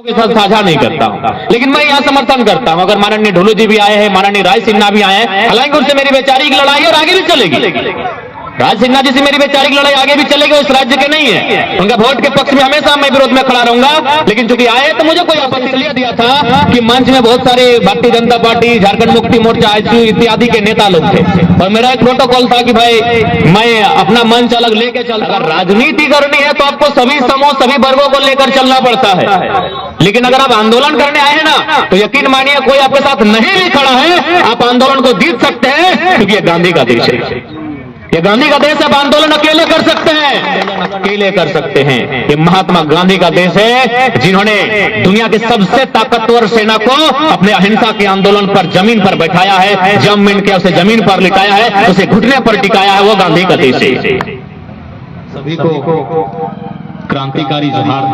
के साथ साझा नहीं करता हूं, लेकिन मैं यहाँ समर्थन करता हूं। अगर माननीय ढोलू जी भी आए हैं, माननीय राय सिन्हा भी आए हैं, हालांकि उनसे मेरी वैचारिक लड़ाई और आगे भी चलेगी। राज सिन्हा जी से मेरी वैचारिक लड़ाई आगे भी चलेगी, उस राज्य के नहीं है। उनका वोट के पक्ष में हमेशा मैं विरोध में खड़ा रहूंगा, लेकिन चूंकि आए तो मुझे कोई आपत्ति इसलिए दिया था कि मंच में बहुत सारे भारतीय जनता पार्टी, झारखंड मुक्ति मोर्चा, आईसीयू इत्यादि के नेता लोग थे, और मेरा एक प्रोटोकॉल था कि भाई मैं अपना मंच अलग लेके चल। अगर राजनीति करनी है तो आपको सभी समूह, सभी वर्गों को लेकर चलना पड़ता है, लेकिन अगर आप आंदोलन करने आए हैं ना, तो यकीन मानिए कोई आपके साथ नहीं भी खड़ा है, आप आंदोलन को जीत सकते हैं, क्योंकि ये गांधी का देश है। ये गांधी का देश है। आप आंदोलन अकेले कर सकते हैं, अकेले कर सकते हैं। ये महात्मा गांधी का देश है, जिन्होंने दुनिया के सबसे ताकतवर सेना को अपने अहिंसा के आंदोलन पर जमीन पर बैठाया है, जम मिन के उसे जमीन पर लिटाया है, उसे घुटने पर टिकाया है। वो गांधी का देश है। सभी को क्रांतिकारी जोहार।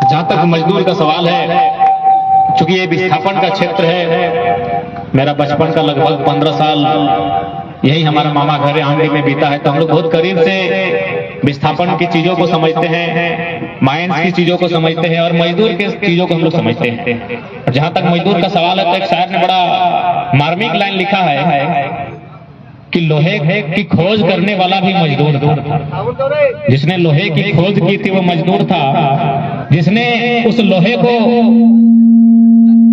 जहां तक मजदूर का सवाल है, चूंकि ये विस्थापन का क्षेत्र है, मेरा बचपन का लगभग 15 साल यही हमारा मामा घर आंधी में बीता है, तो हम लोग बहुत करीब से विस्थापन की चीजों को समझते हैं, माइंस की चीजों को समझते हैं, और मजदूर की चीजों को हम लोग समझते हैं। जहां तक मजदूर का सवाल है, तो एक शायर ने बड़ा मार्मिक लाइन लिखा है कि लोहे की खोज करने वाला भी मजदूर था। जिसने लोहे की खोज की थी वो मजदूर था, जिसने उस लोहे को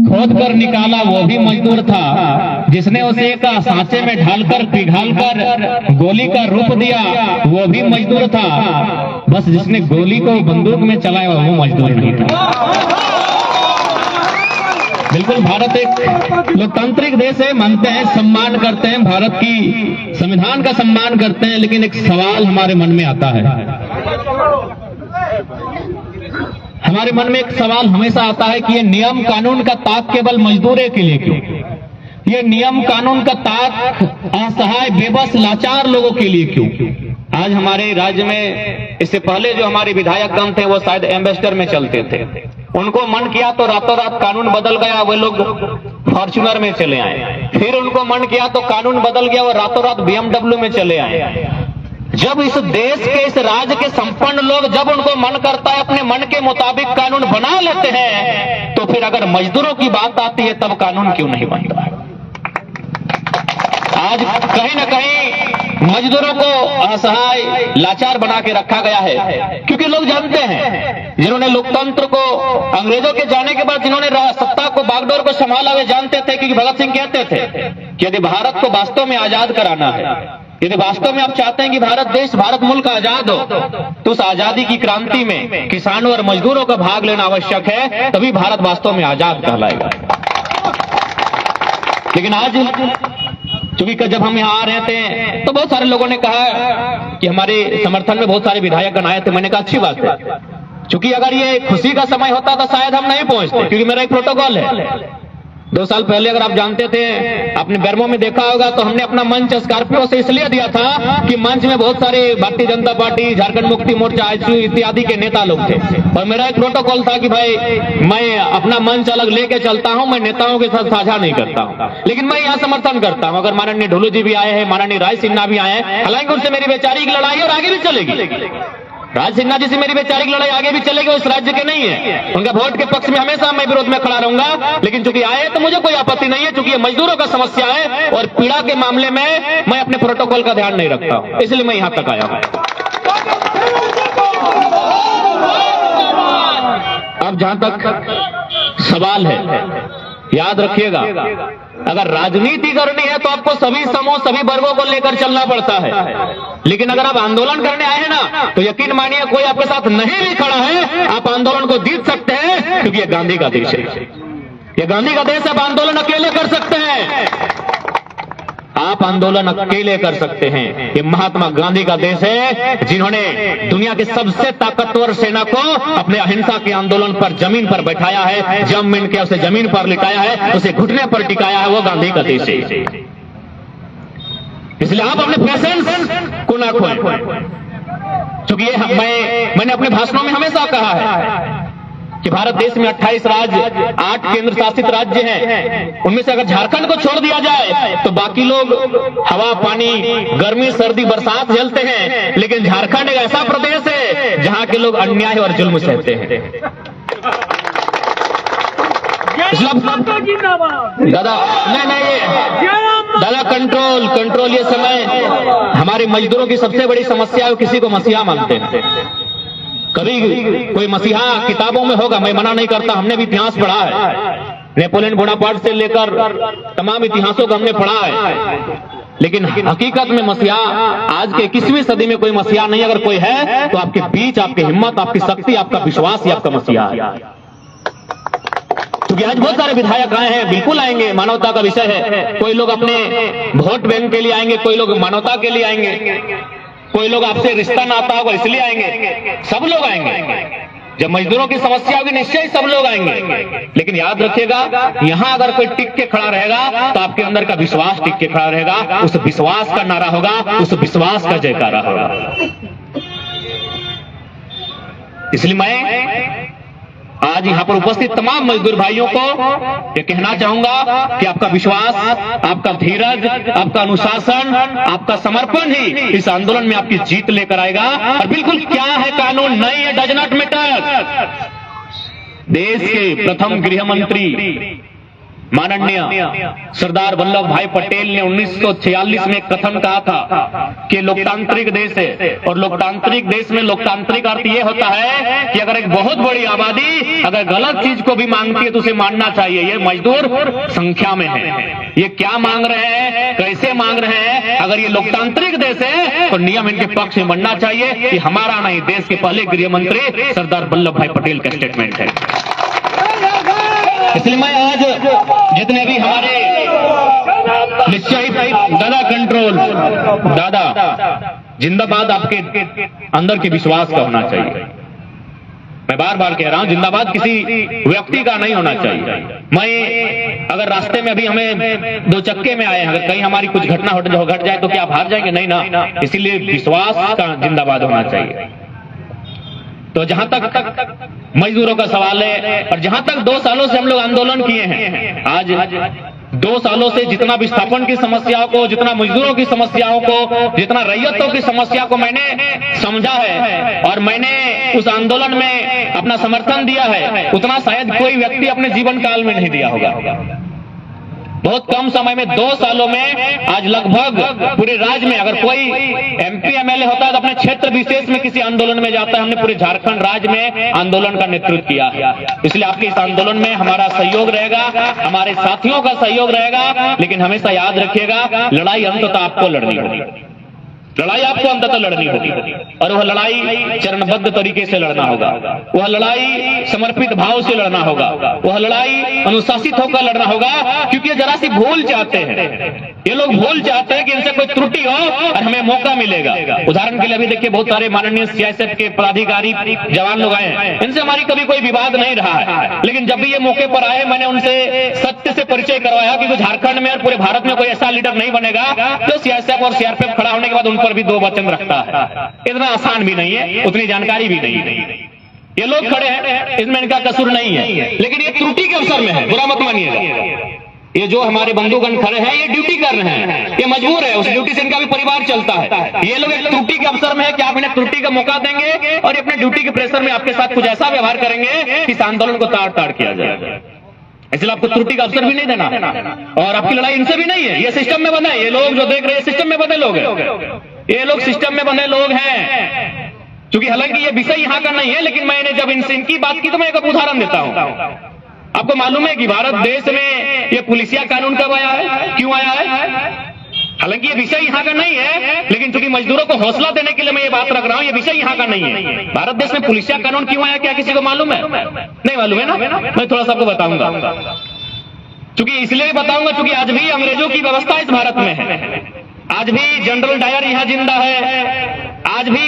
खोद कर निकाला वो भी मजदूर था, जिसने उसे एक सांचे में ढालकर पिघालकर गोली का रूप दिया वो भी मजदूर था। बस जिसने गोली को बंदूक में चलाया वो मजदूर नहीं था। बिल्कुल, भारत एक लोकतांत्रिक देश है, मानते हैं, सम्मान करते हैं, भारत की संविधान का सम्मान करते हैं, लेकिन एक सवाल हमारे मन में आता है। हमारे मन में एक सवाल हमेशा आता है कि ये नियम कानून का ताक केवल मजदूरों के लिए क्यों? ये नियम कानून का ताक असहाय, बेबस, लाचार लोगों के लिए क्यों? आज हमारे राज्य में इससे पहले जो हमारे विधायकगण थे वो शायद एम्बेसडर में चलते थे, उनको मन किया तो रातों रात कानून बदल गया, वो लोग फॉर्च्यूनर में चले आए। फिर उनको मन किया तो कानून बदल गया, वो रातों रात BMW में चले आए। जब इस देश के, इस राज्य के संपन्न लोग जब उनको मन करता है अपने मन के मुताबिक कानून बना लेते हैं, तो फिर अगर मजदूरों की बात आती है तब कानून क्यों नहीं बनता है? आज कहीं न कहीं मजदूरों को असहाय, लाचार बना के रखा गया है, क्योंकि लोग जानते हैं, जिन्होंने लोकतंत्र को अंग्रेजों के जाने के बाद जिन्होंने सत्ता को, बागडोर को संभाला, वे जानते थे, क्योंकि भगत सिंह कहते थे कि यदि भारत को वास्तव में आजाद कराना है, यदि वास्तव में आप चाहते हैं कि भारत देश, भारत मुल्क आजाद हो, तो उस आजादी की क्रांति में किसानों और मजदूरों का भाग लेना आवश्यक है, तभी भारत वास्तव में आजाद कहलाएगा। लेकिन आज चूंकि जब हम यहाँ आ रहे थे तो बहुत सारे लोगों ने कहा कि हमारे समर्थन में बहुत सारे विधायकगण आए थे। मैंने कहा अच्छी बात है, चूंकि अगर ये खुशी का समय होता तो शायद हम नहीं पहुंचते, क्योंकि मेरा एक प्रोटोकॉल है। 2 साल पहले अगर आप जानते थे, आपने बैरमो में देखा होगा, तो हमने अपना मंच स्कॉर्पियो से इसलिए दिया था कि मंच में बहुत सारे भारतीय जनता पार्टी, झारखंड मुक्ति मोर्चा, आईसीयू इत्यादि के नेता लोग थे, और मेरा एक प्रोटोकॉल था कि भाई मैं अपना मंच अलग लेके चलता हूं, मैं नेताओं के साथ साझा नहीं करता हूं, लेकिन मैं यहाँ समर्थन करता हूं। अगर माननीय ढोलू जी भी आए हैं, माननीय राय सिन्हा भी आए हैं, हालांकि उनसे मेरी वैचारिक लड़ाई और आगे भी चलेगी। राज सिन्हा जी से मेरी वैचारिक लड़ाई आगे भी चलेगी, उस राज्य के नहीं है। उनका वोट के पक्ष में हमेशा मैं विरोध में खड़ा रहूंगा, लेकिन चूंकि आए तो मुझे कोई आपत्ति नहीं है, चूंकि ये मजदूरों का समस्या है और पीड़ा के मामले में मैं अपने प्रोटोकॉल का ध्यान नहीं रखता हूं, इसलिए मैं यहां तक आया हूं। अब जहां तक सवाल है, याद रखिएगा, अगर राजनीति करनी है तो आपको सभी समूह, सभी वर्गों को लेकर चलना पड़ता है, लेकिन अगर आप आंदोलन करने आए हैं ना, तो यकीन मानिए कोई आपके साथ नहीं भी खड़ा है, आप आंदोलन को जीत सकते हैं, क्योंकि ये गांधी का देश है। ये गांधी का देश है। आप आंदोलन अकेले कर सकते हैं, आप आंदोलन अकेले कर सकते हैं। ये महात्मा गांधी का देश है, जिन्होंने दुनिया के सबसे ताकतवर सेना को अपने अहिंसा के आंदोलन पर जमीन पर बैठाया है, जम मिन के उसे जमीन पर लिटाया है, उसे घुटने पर टिकाया है। वो गांधी का देश है। इसलिए आप अपने पेशेंस को ना खोएं, क्योंकि मैंने अपने भाषणों में हमेशा कहा है कि भारत देश में 28 राज्य, 8 केंद्र शासित राज्य हैं, उनमें से अगर झारखंड को छोड़ दिया जाए तो बाकी लोग हवा, पानी, गर्मी, सर्दी, बरसात झेलते हैं, लेकिन झारखंड एक ऐसा प्रदेश है यहाँ के लोग अन्याय और जुल्म सहते हैं। दादा नहीं ये दादा कंट्रोल ये समय हमारे मजदूरों की सबसे बड़ी समस्या है, किसी को मसीहा मानते हैं। कभी कोई मसीहा किताबों में होगा, मैं मना नहीं करता, हमने भी इतिहास पढ़ा है, नेपोलियन बोनापार्ट से लेकर तमाम इतिहासों को हमने पढ़ा है, लेकिन हकीकत में मसीहा आज के 21वीं सदी में कोई मसीहा नहीं। अगर कोई है तो आपके बीच आपकी हिम्मत, आपकी शक्ति, आपका विश्वास ही आपका मसीहा है। क्योंकि आज बहुत सारे विधायक आए हैं, बिल्कुल आएंगे, मानवता का विषय है। कोई लोग अपने वोट बैंक के लिए आएंगे, कोई लोग मानवता के लिए आएंगे, कोई लोग आपसे रिश्ता नाता होगा इसलिए आएंगे, सब लोग आएंगे। जब मजदूरों की समस्या होगी निश्चय ही सब लोग आएंगे, लेकिन याद रखिएगा यहां अगर कोई टिक के खड़ा रहेगा तो आपके अंदर का विश्वास टिक के खड़ा रहेगा, उस विश्वास का नारा होगा, उस विश्वास का जयकारा होगा। इसलिए मैं आज यहां पर उपस्थित तमाम मजदूर भाइयों को ये कहना चाहूंगा कि आपका विश्वास, आपका धीरज, आपका अनुशासन, आपका समर्पण ही इस आंदोलन में आपकी जीत लेकर आएगा। और बिल्कुल क्या है कानून नहीं है, डज नॉट मैटर। देश के प्रथम गृह मंत्री माननीय सरदार वल्लभ भाई पटेल ने 1946 में कथन कहा था कि लोकतांत्रिक देश है, और लोकतांत्रिक देश में लोकतांत्रिक अर्थ यह होता है कि अगर एक बहुत बड़ी आबादी अगर गलत चीज को भी मांगती है तो उसे मानना चाहिए। ये मजदूर संख्या में है, ये क्या मांग रहे हैं, कैसे मांग रहे हैं, अगर ये लोकतांत्रिक देश है तो नियम इनके पक्ष में बनना चाहिए कि हमारा नहीं, देश के पहले गृह मंत्री सरदार वल्लभ भाई पटेल का स्टेटमेंट है। इसलिए मैं आज जितने भी हमारे निश्चय दादा कंट्रोल दादा जिंदाबाद, आपके अंदर के विश्वास का होना चाहिए। मैं बार बार कह रहा हूं जिंदाबाद किसी व्यक्ति का नहीं होना चाहिए। मैं अगर रास्ते में अभी हमें 2 चक्के में आए हैं, अगर कहीं हमारी कुछ घटना घट जाए तो क्या आप हार जाएंगे? नहीं ना, इसीलिए विश्वास का जिंदाबाद होना चाहिए। तो जहां तक मजदूरों का सवाल है, और जहां तक 2 सालों से हम लोग आंदोलन किए हैं, आज 2 सालों से जितना विस्थापन की समस्याओं को, जितना मजदूरों की समस्याओं को, जितना रैयतों की समस्या को मैंने समझा है और मैंने उस आंदोलन में अपना समर्थन दिया है, उतना शायद कोई व्यक्ति अपने जीवन काल में नहीं दिया होगा। बहुत कम समय में 2 सालों में आज लगभग पूरे राज्य में अगर कोई MP MLA होता है तो अपने क्षेत्र विशेष में किसी आंदोलन में जाता है। हमने पूरे झारखंड राज्य में आंदोलन का नेतृत्व किया है, इसलिए आपके इस आंदोलन में हमारा सहयोग रहेगा, हमारे साथियों का सहयोग रहेगा। लेकिन हमेशा याद रखिएगा लड़ाई अंततः आपको लड़नी होगी, लड़ाई आपको अंततः लड़नी होगी, और वह लड़ाई चरणबद्ध तरीके से लड़ना होगा, वह लड़ाई समर्पित भाव से लड़ना होगा, वह लड़ाई अनुशासित होकर लड़ना होगा। क्योंकि ये जरा सी भूल चाहते हैं, ये लोग भूल चाहते हैं कि इनसे कोई त्रुटि हो और हमें मौका मिलेगा। उदाहरण के लिए अभी देखिए बहुत सारे माननीय CISF के पदाधिकारी जवान लोग आए हैं, इनसे हमारी कभी कोई विवाद नहीं रहा है, लेकिन जब भी ये मौके पर आए मैंने उनसे सत्य से परिचय करवाया कि झारखंड में और पूरे भारत में कोई ऐसा लीडर नहीं बनेगा जो CISF और CRPF खड़ा होने के बाद पर भी 2 वचन रखता है। इतना आसान भी नहीं है, उतनी जानकारी भी नहीं है। ये लोग खड़े हैं, इसमें इनका कसूर नहीं है, लेकिन ये त्रुटि के अवसर में है, बुरा मत मानिएगा। ये जो हमारे बंधुगण खड़े हैं ये ड्यूटी कर रहे हैं, ये मजबूर है, उस ड्यूटी से इनका भी परिवार चलता है। ये लोग एक त्रुटि के अवसर में है कि आप इन्हें त्रुटि का मौका देंगे और अपने ड्यूटी के प्रेशर में आपके साथ कुछ ऐसा व्यवहार करेंगे कि इस आंदोलन को ताड़ किया जाए। इसलिए आपको त्रुटि का अवसर भी नहीं देना, और आपकी लड़ाई इनसे भी नहीं है, ये सिस्टम में बंधे। ये लोग जो देख रहे हैं सिस्टम में बंधे लोग हैं, ये लोग सिस्टम में बंधे लोग हैं। क्योंकि हालांकि ये विषय यहाँ का नहीं है, लेकिन मैंने जब इनसे इनकी बात की तो मैं एक उदाहरण देता हूँ। आपको मालूम है कि भारत देश में ये पुलिसिया कानून कब आया है, क्यों आया है? हालांकि ये विषय यहाँ का नहीं है, लेकिन चूंकि मजदूरों को हौसला देने के लिए मैं ये बात रख रहा हूँ, ये विषय यहाँ का नहीं है। भारत देश में पुलिसिया कानून क्यों आया, क्या किसी को मालूम है? नहीं मालूम है ना? मैं थोड़ा सा आपको बताऊंगा। चूंकि इसलिए बताऊंगा चूंकि आज भी अंग्रेजों की व्यवस्था इस भारत में है, आज भी जनरल डायर यहाँ जिंदा है, आज भी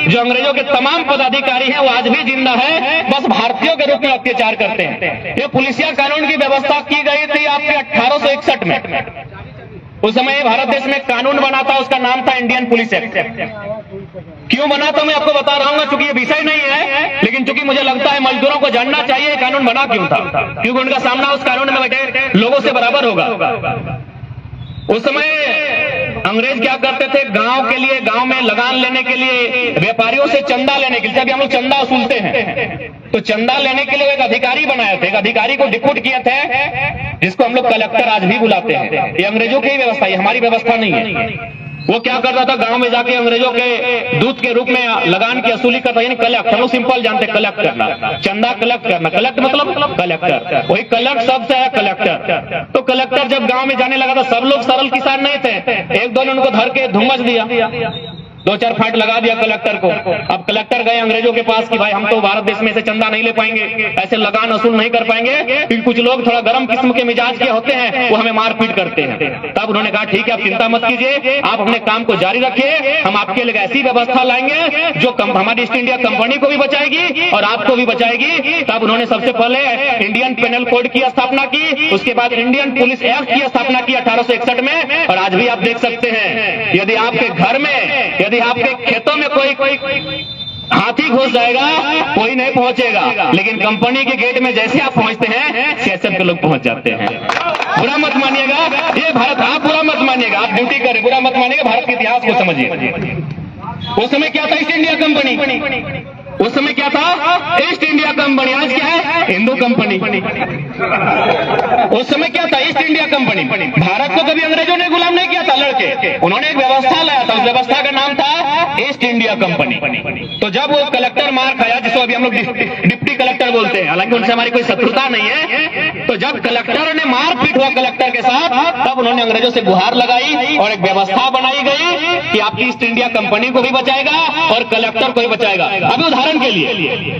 जो अंग्रेजों के तमाम पदाधिकारी हैं वो आज भी जिंदा है, बस भारतीयों के रूप में अत्याचार करते हैं। ये पुलिसिया कानून की व्यवस्था की गई थी आपके 1861 में। उस समय भारत देश में कानून बना था, उसका नाम था इंडियन पुलिस एक्ट। क्यों बना था मैं आपको बता रहा हूँ, चूंकि ये विषय नहीं है, लेकिन चूंकि मुझे लगता है मजदूरों को जानना चाहिए कानून बना क्यों था, क्योंकि उनका सामना उस कानून में बैठे लोगों से बराबर होगा। उस समय अंग्रेज क्या करते थे, गांव के लिए, गांव में लगान लेने के लिए व्यापारियों से चंदा लेने के लिए, जब हम लोग चंदा वसूलते हैं तो चंदा लेने के लिए एक अधिकारी बनाए थे, एक अधिकारी को डिप्यूट किए थे, जिसको हम लोग कलेक्टर आज भी बुलाते हैं। ये अंग्रेजों की व्यवस्था, ये हमारी व्यवस्था नहीं है। वो क्या करता था, गांव में जाके अंग्रेजों के दूत के रूप में लगान की वसूली करता, यानी कलेक्ट, हम लोग सिंपल जानते हैं कलेक्ट करना, चंदा कलेक्ट करना, कलेक्ट मतलब कलेक्टर, वही कलेक्ट शब्द है कलेक्टर। तो कलेक्टर जब गांव में जाने लगा था, सब लोग सरल किसान नहीं थे, एक दो ने उनको धर के धुम्मस दिया, 2-4 फाइट लगा दिया कलेक्टर को। अब कलेक्टर गए अंग्रेजों के पास कि भाई हम तो भारत देश में से चंदा नहीं ले पाएंगे, ऐसे लगान वसूल नहीं कर पाएंगे, क्योंकि कुछ लोग थोड़ा गर्म किस्म के मिजाज के होते हैं, वो हमें मारपीट करते हैं। तब उन्होंने कहा ठीक है, आप चिंता मत कीजिए, आप अपने काम को जारी रखिए, हम आपके लिए ऐसी व्यवस्था लाएंगे जो हमारी ईस्ट इंडिया कंपनी को भी बचाएगी और आपको भी बचाएगी। तब उन्होंने सबसे पहले इंडियन पेनल कोड की स्थापना की, उसके बाद इंडियन पुलिस एक्ट की स्थापना की 1861 में। और आज भी आप देख सकते हैं, यदि आपके घर में, यदि आपके खेतों में कोई हाथी घुस जाएगा, कोई नहीं पहुंचेगा, लेकिन कंपनी के गेट में जैसे आप पहुंचते हैं, सीएसएफ के लोग पहुंच जाते हैं। बुरा मत मानिएगा, ये भारत, आप बुरा मत मानिएगा, आप ड्यूटी करें, बुरा मत मानिएगा, भारत के इतिहास को समझिए। उस समय क्या था ईस्ट इंडिया कंपनी, उस समय क्या था ईस्ट इंडिया कंपनी, आज क्या है हिंदू कंपनी। उस समय क्या था ईस्ट इंडिया कंपनी। भारत को कभी अंग्रेजों ने गुलाम नहीं किया था लड़के, उन्होंने एक व्यवस्था लाया था, उस व्यवस्था का नाम था ईस्ट इंडिया कंपनी। तो जब वो कलेक्टर मार खाया, जिसको अभी हम लोग डिप्टी कलेक्टर बोलते हैं, हालांकि उनसे हमारी कोई शत्रुता नहीं है, तो जब कलेक्टर ने मारपीट हुआ कलेक्टर के साथ, तब उन्होंने अंग्रेजों से गुहार लगाई और एक व्यवस्था बनाई गई कि आपकी ईस्ट इंडिया कंपनी को भी बचाएगा और कलेक्टर को भी बचाएगा। अभी उदाहरण के लिए,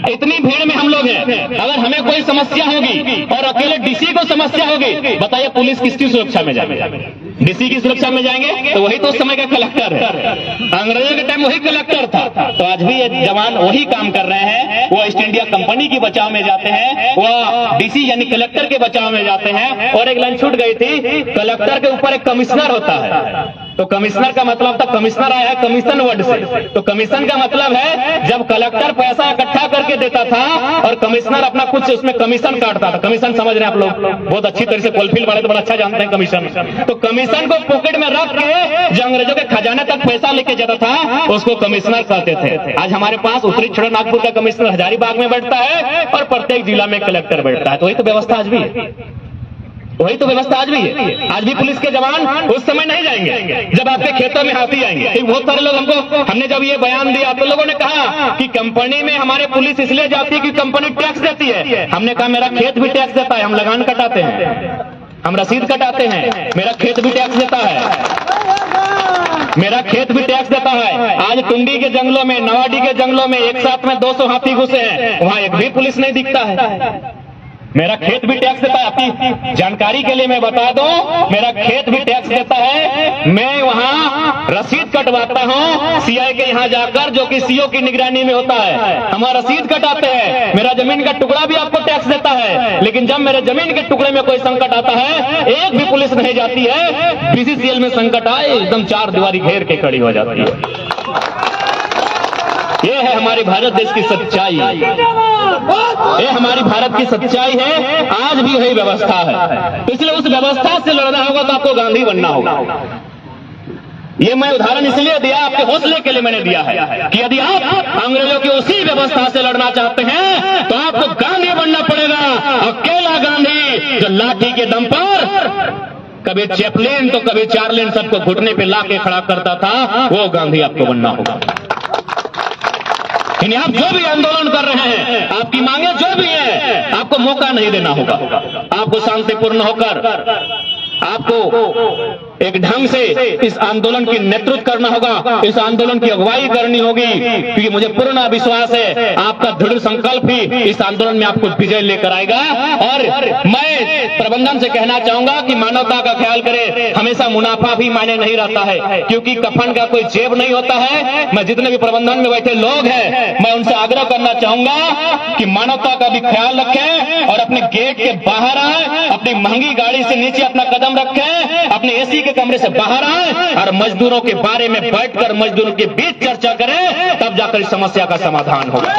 इतनी भीड़ में हम लोग हैं, अगर हमें कोई समस्या होगी और अकेले डीसी को समस्या होगी, बताइए पुलिस किसकी सुरक्षा में जाएंगे? डीसी की सुरक्षा में जाएंगे? तो वही तो उस समय का कलेक्टर है, अंग्रेजों के टाइम वही कलेक्टर था। तो आज भी ये जवान वही काम कर रहे हैं, वो ईस्ट इंडिया कंपनी की बचाव में जाते हैं, वो डीसी यानी कलेक्टर के बचाव में जाते हैं। और एक लाइन छूट गई थी, कलेक्टर के ऊपर एक कमिश्नर होता है, तो कमिश्नर का मतलब था, कमिश्नर आया है कमीशन वर्ड से, तो कमीशन का मतलब है जब कलेक्टर पैसा इकट्ठा करके देता था और कमिश्नर अपना कुछ उसमें कमीशन काटता था। कमीशन समझ रहे हैं आप लोग, बहुत अच्छी तरह से कोलफील्ड वाले तो बड़ा अच्छा जानते हैं कमीशन। तो कमीशन को पॉकेट में रख के जो अंग्रेजों के खजाने तक पैसा लेके जाता था, उसको कमिश्नर कहते थे। आज हमारे पास उत्तरी छोटा नागपुर का कमिश्नर हजारीबाग में बैठता है और प्रत्येक जिला में कलेक्टर बैठता है। तो वही तो व्यवस्था आज भी है, वही तो व्यवस्था आज भी है। आज भी पुलिस के जवान उस समय नहीं जाएंगे जब आपके खेतों में हाथी आएंगे। बहुत सारे लोग हमने जब ये बयान दिया तो लोगों ने कहा कि कंपनी में हमारे पुलिस इसलिए जाती है कि कंपनी टैक्स देती है। हमने कहा मेरा खेत भी टैक्स देता है, हम लगान कटाते हैं, हम रसीद कटाते हैं, मेरा खेत भी टैक्स देता है, मेरा खेत भी टैक्स देता है। आज टुंडी के जंगलों में, नवाडी के जंगलों में एक साथ में 200 हाथी घुसे हैं, वहां एक भी पुलिस नहीं दिखता है। मेरा खेत भी टैक्स देता है। आपकी जानकारी के लिए मैं बता दूं, मेरा खेत भी टैक्स देता है। मैं वहां रसीद कटवाता हूं सीआई के यहाँ जाकर, जो कि सीओ की निगरानी में होता है। हमारा रसीद कटाते हैं। मेरा जमीन का टुकड़ा भी आपको टैक्स देता है, लेकिन जब मेरे जमीन के टुकड़े में कोई संकट आता है, एक भी पुलिस नहीं जाती है। बीसीसीएल में संकट आए, एकदम 4 दीवारी घेर के खड़ी हो जाती है। ये है हमारे भारत देश की सच्चाई, ये हमारी भारत की सच्चाई है। आज भी वही व्यवस्था है, तो इसलिए उस व्यवस्था से लड़ना होगा तो आपको गांधी बनना होगा। ये मैं उदाहरण इसलिए दिया, आपके हौसले के लिए मैंने दिया है कि यदि आप अंग्रेजों की उसी व्यवस्था से लड़ना चाहते हैं तो आपको गांधी बनना पड़ेगा। अकेला गांधी जो लाठी के दम पर कभी चैपलिन तो कभी चार्लिन सबको घुटने पे ला के खड़ा करता था, वो गांधी आपको बनना होगा। यानी आप जो भी आंदोलन कर रहे हैं, आपकी मांगे जो भी है, आपको मौका नहीं देना होगा। आपको शांतिपूर्ण होकर आपको एक ढंग से इस आंदोलन की नेतृत्व करना होगा, इस आंदोलन की अगुवाई करनी होगी, क्योंकि मुझे पूर्ण विश्वास है आपका दृढ़ संकल्प ही इस आंदोलन में आपको विजय लेकर आएगा। और मैं प्रबंधन से कहना चाहूंगा कि मानवता का ख्याल करे, हमेशा मुनाफा भी मायने नहीं रहता है, क्योंकि कफन का कोई जेब नहीं होता है। मैं जितने भी प्रबंधन में बैठे लोग हैं, मैं उनसे आग्रह करना चाहूंगा कि मानवता का भी ख्याल रखें और अपने गेट के बाहर आए, अपनी महंगी गाड़ी से नीचे अपना कदम रखें, अपने एसी के कमरे से बाहर आए और मजदूरों के बारे में बैठकर मजदूरों के बीच चर्चा करें, तब जाकर इस समस्या का समाधान होगा।